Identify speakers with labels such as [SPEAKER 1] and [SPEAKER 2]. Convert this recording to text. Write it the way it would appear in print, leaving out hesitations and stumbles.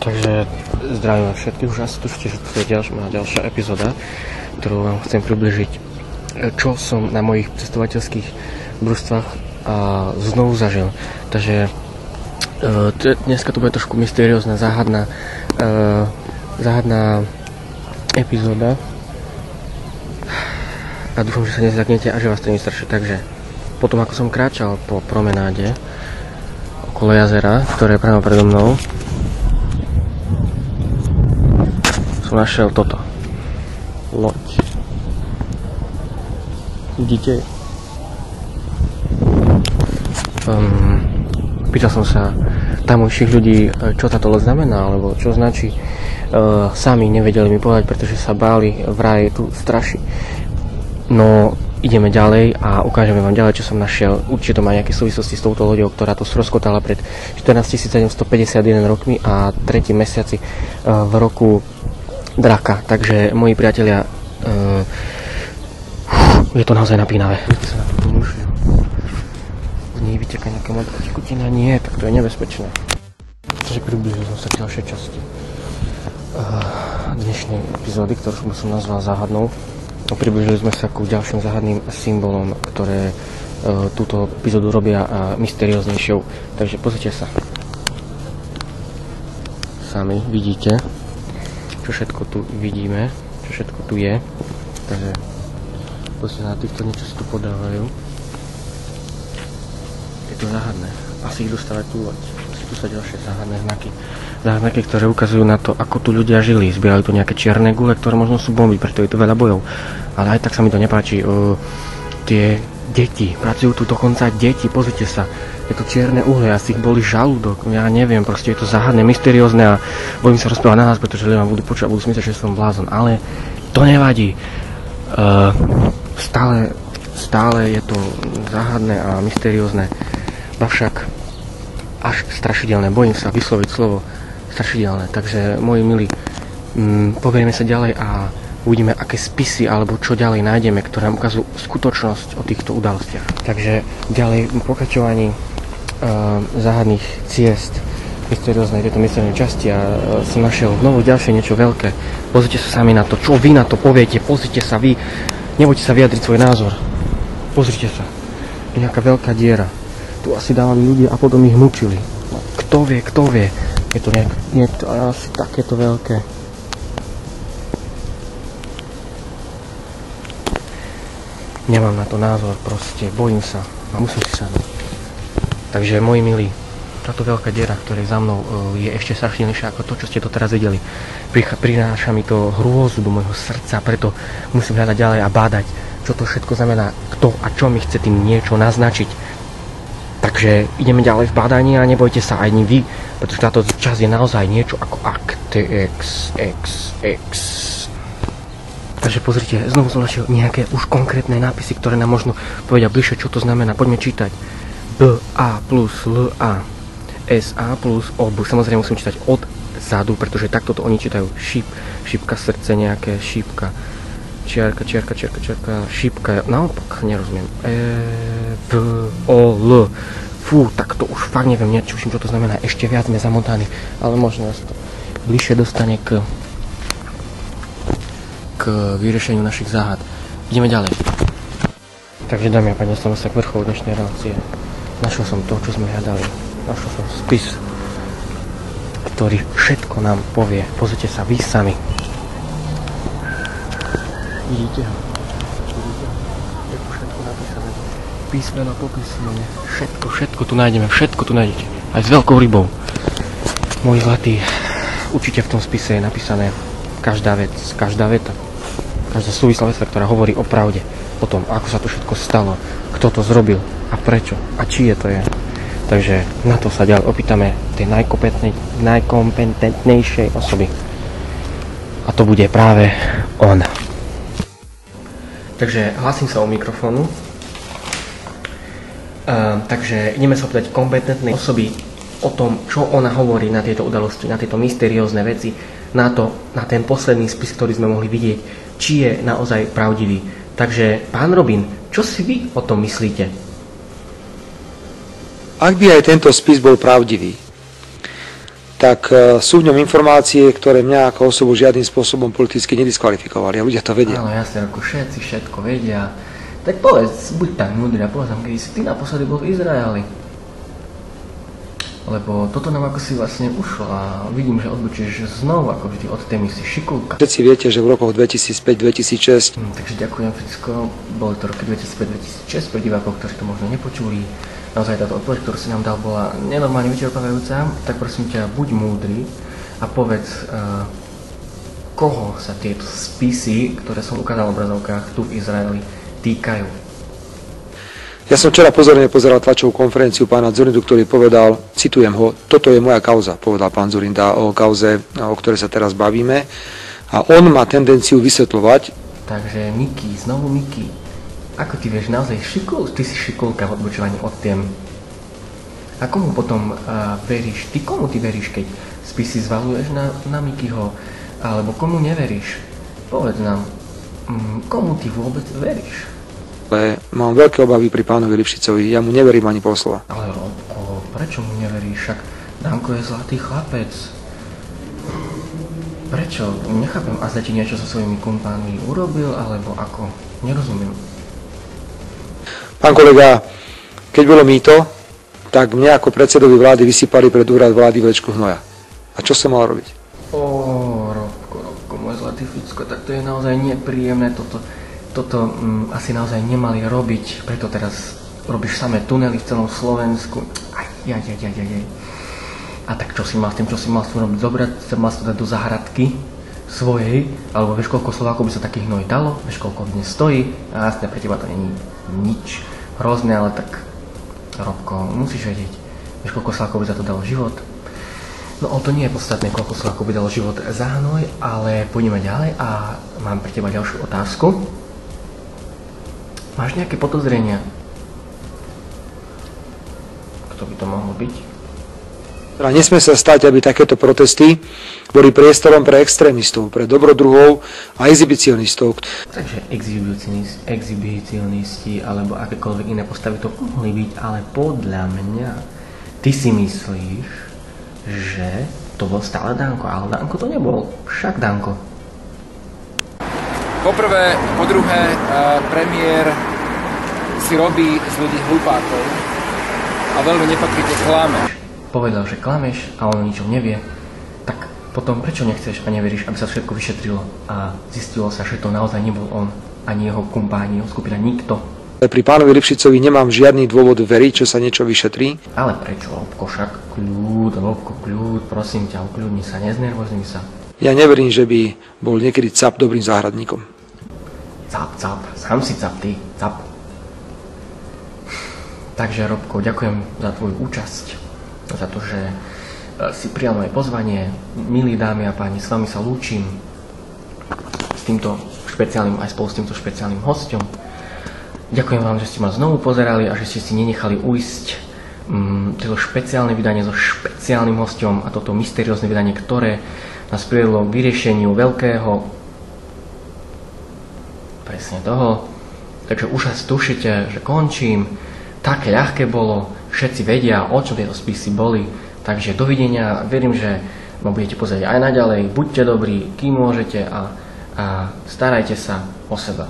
[SPEAKER 1] Takže zdravím vás všetkých, už asi tušite, že to je ďalšia epizóda, ktorú vám chcem približiť, čo som na mojich cestovateľských družstvách znovu zažil. Takže dneska to bude trošku mysteriózna, záhadná epizóda a dúfam, že sa nezaknete a že vás to nestraší. Takže potom, ako som kráčal po promenáde okolo jazera, ktoré je práve predo mnou, som našiel toto. Loď. Vidíte? Pýtal som sa tamojších ľudí, čo táto loď znamená, alebo čo značí. Sami nevedeli mi povedať, pretože sa báli, vraj tu straší. No, ideme ďalej a ukážeme vám ďalej, čo som našiel. Určite to má nejaké súvislosti s touto loďou, ktorá tu stroskotala pred 14 751 rokmi a 3. mesiaci v roku draka. Takže, moji priatelia, je to naozaj napínavé. Z nej vyteká nejaká modrá tekutina? Nie, tak to je nebezpečné. Takže približil som sa k ďalšej časti dnešnej epizódy, ktorú som nazval záhadnou. Približili sme sa ku ďalším záhadným symbolom, ktoré túto epizódu robia mysterióznejšou. Takže pozrite sa. Sami vidíte, čo všetko tu vidíme, čo všetko tu je. Takže pozrite na týchto niečo si tu podávajú. Je to záhadné. Asi idú stavať tú loď. Tu sa ďalšie záhadné znaky. Záhadné, ktoré ukazujú na to, ako tu ľudia žili. Zbierajú tu nejaké čierne gule, ktoré možno sú bomby, preto je tu veľa bojov. Ale aj tak sa mi to nepáči. Tie deti, pracujú tu dokonca deti, pozrite sa. Je to čierne uhlie, asi ich boli žalúdok, ja neviem, proste je to záhadné, mysteriózne a bojím sa rozprávať na nás, pretože ľudia ma budú počuť a budú si myslieť, že som blázon. Ale to nevadí. Stále je to záhadné a mysteriózne. Avšak až strašidelné. Bojím sa vysloviť slovo strašidelné. Takže, moji milí, povedieme sa ďalej a uvidíme, aké spisy alebo čo ďalej nájdeme, ktoré nám ukazujú skutočnosť o týchto udalostiach. Takže ďalej v pokračovaní záhadných ciest mysterióznej tejto mysterióznej časti a som našiel znovu ďalšie niečo veľké. Pozrite sa sami na to, čo vy na to poviete, pozrite sa vy, nebojte sa vyjadriť svoj názor. Pozrite sa, je nejaká veľká diera. Tu asi dávali ľudia a potom ich mučili. Kto vie, je to niečo asi takéto veľké. Nemám na to názor, proste, bojím sa a musím si sadnúť. Takže, moji milí, táto veľká diera, ktorá je za mnou, je ešte strašnejšia ako to, čo ste to teraz videli. Prináša mi to hrôzu do môjho srdca, preto musím hľadať ďalej a bádať, čo to všetko znamená, kto a čo mi chce tým niečo naznačiť. Takže ideme ďalej v bádaní a nebojte sa ani vy, pretože táto časť je naozaj niečo ako XXX. Takže pozrite, znovu som našiel nejaké už konkrétne nápisy, ktoré nám možno povedia bližšie, čo to znamená. Poďme čítať. BA plus LA, SA plus OB. Samozrejme musím čítať od zadu, pretože takto to oni čítajú. Šípka srdce, nejaké šípka. Čiarka, šípka, naopak, nerozumiem. V, O, L. Fú, tak to už fakt neviem, nečuším, čo to znamená. Ešte viac sme zamotaní, ale možno nás to bližšie dostane k vyriešeniu našich záhad. Ideme ďalej. Takže, dámy a páni, som sa k vrcholu dnešnej relácie. Našiel som to, čo sme hľadali. Našiel som spis, ktorý všetko nám povie. Pozrite sa vy sami. Vidíte ho? Je tu všetko napísané. Písmeno po písmene. Všetko tu nájdeme. Všetko tu nájdete. Aj s veľkou rybou. Môj zlatý, určite v tom spise je napísané každá vec, každá veta. Každá súvislá veta, ktorá hovorí o pravde. O tom, ako sa to všetko stalo. Kto to zrobil a prečo. A čie to je. Takže na to sa ďalej opýtame tej najkompetentnejšej osoby. A to bude práve on. Takže hlasím sa o mikrofónu. Takže ideme sa opýtať kompetentnej osoby o tom, čo ona hovorí na tieto udalosti, na tieto mysteriózne veci, na ten posledný spis, ktorý sme mohli vidieť, či je naozaj pravdivý. Takže, pán Robin, čo si vy o tom myslíte?
[SPEAKER 2] Ak by aj tento spis bol pravdivý, tak sú v ňom informácie, ktoré mňa ako osobu žiadnym spôsobom politicky nediskvalifikovali a ľudia to vedia.
[SPEAKER 1] Áno, jasne, ako všetci všetko vedia. Tak povedz, buď tak múdry a povedz nám, kedy si ty naposledy bol v Izraeli. Lebo toto nám ako si vlastne ušlo a vidím, že odbočíš znovu ako vždy od témy si šikulka.
[SPEAKER 2] Všetci viete, že v rokoch 2005-2006...
[SPEAKER 1] Takže ďakujem, Ficko. Boli to roky 2005-2006 pre divákov, ktorí to možno nepočuli. Naozaj táto odpoveď, ktorú si nám dal, bola nenormálne vyčerpávajúca. Tak prosím ťa, buď múdry a povedz, koho sa tieto spisy, ktoré som ukázal v obrazovkách tu v Izraeli, týkajú.
[SPEAKER 2] Ja som včera pozorne pozeral tlačovú konferenciu pána Dzurindu, ktorý povedal, citujem ho, toto je moja kauza, povedal pán Dzurinda o kauze, o ktorej sa teraz bavíme. A on má tendenciu vysvetľovať.
[SPEAKER 1] Takže Miky, znovu Miky. Ako ty vieš naozaj ty si šikulka v odbočovaní od tém. A komu potom veríš? Ty komu ty veríš, keď spisy zvaluješ na Mikyho? Alebo komu neveríš? Povedz nám, komu ty vôbec veríš?
[SPEAKER 2] Ale mám veľké obavy pri pánovi Lipšicovi, ja mu neverím ani pol slova.
[SPEAKER 1] Ale Robko, prečo mu neveríš? Však Danko je zlatý chlapec. Prečo? Nechápem, a zda ti niečo so svojimi kumpánmi urobil, alebo ako? Nerozumiem.
[SPEAKER 2] Pán kolega, keď bolo mýto, tak mňa ako predsedovi vlády vysypali pred úrad vlády vlečku hnoja. A čo som mal robiť?
[SPEAKER 1] Robko, môj zlatý Ficko, tak to je naozaj nepríjemné. Toto asi naozaj nemali robiť, preto teraz robíš samé tunely v celom Slovensku. Aj. A tak čo si mal s tým robiť? Zobrať sa mal dať do zahradky svojej, alebo vieš, koľko Slovákov by sa taký hnoj dalo, vieš, koľko dnes stojí, a jasne, pre teba to není nič hrozné, ale tak, Robko, musíš vedieť, vieš, koľko Slovákov by za to dalo život. No, to nie je podstatné, koľko Slovákov by dalo život za hnoj, ale pôjdeme ďalej a mám pre teba ďalšiu otázku. Máš nejaké podozrenia? Kto by to mohol byť?
[SPEAKER 2] Nesmie sa stať, aby takéto protesty boli priestorom pre extrémistov, pre dobrodruhov a exhibicionistov.
[SPEAKER 1] Takže exhibicionisti alebo akékoľvek iné postavy to mohli byť, ale podľa mňa ty si myslíš, že to bol stále Danko, ale Danko to nebol. Však Danko.
[SPEAKER 3] Poprvé, po druhé, premiér si robí z ľudí hlupákov a veľmi nepatrite klame.
[SPEAKER 1] Povedal, že klameš a on o ničom nevie, tak potom prečo nechceš a neveríš, aby sa všetko vyšetrilo a zistilo sa, že to naozaj nebol on, ani jeho kumpáni, jeho skupina, nikto.
[SPEAKER 2] Pri pánovi Lipšicovi nemám žiadny dôvod veriť, čo sa niečo vyšetrí.
[SPEAKER 1] Ale prečo, Robko, však kľud, prosím ťa, ukľudni sa, neznervozni sa.
[SPEAKER 2] Ja neverím, že by bol niekedy Cap dobrým záhradníkom.
[SPEAKER 1] Cap, sám si Cap, ty, Cap. Takže, Robko, ďakujem za tvoju účasť, za to, že si prijal moje pozvanie. Milí dámy a páni, s vami sa lúčim s týmto špeciálnym, aj spolu s týmto špeciálnym hosťom. Ďakujem vám, že ste ma znovu pozerali a že ste si nenechali ujsť toto špeciálne vydanie so špeciálnym hosťom a toto mysteriózne vydanie, ktoré nás privedlo k vyriešeniu veľkého presne toho. Takže už asi tušite, že končím. Také ľahké bolo, všetci vedia, o čom tieto spisy boli. Takže dovidenia, verím, že ma budete pozrieť aj naďalej. Buďte dobrí, kým môžete a starajte sa o seba.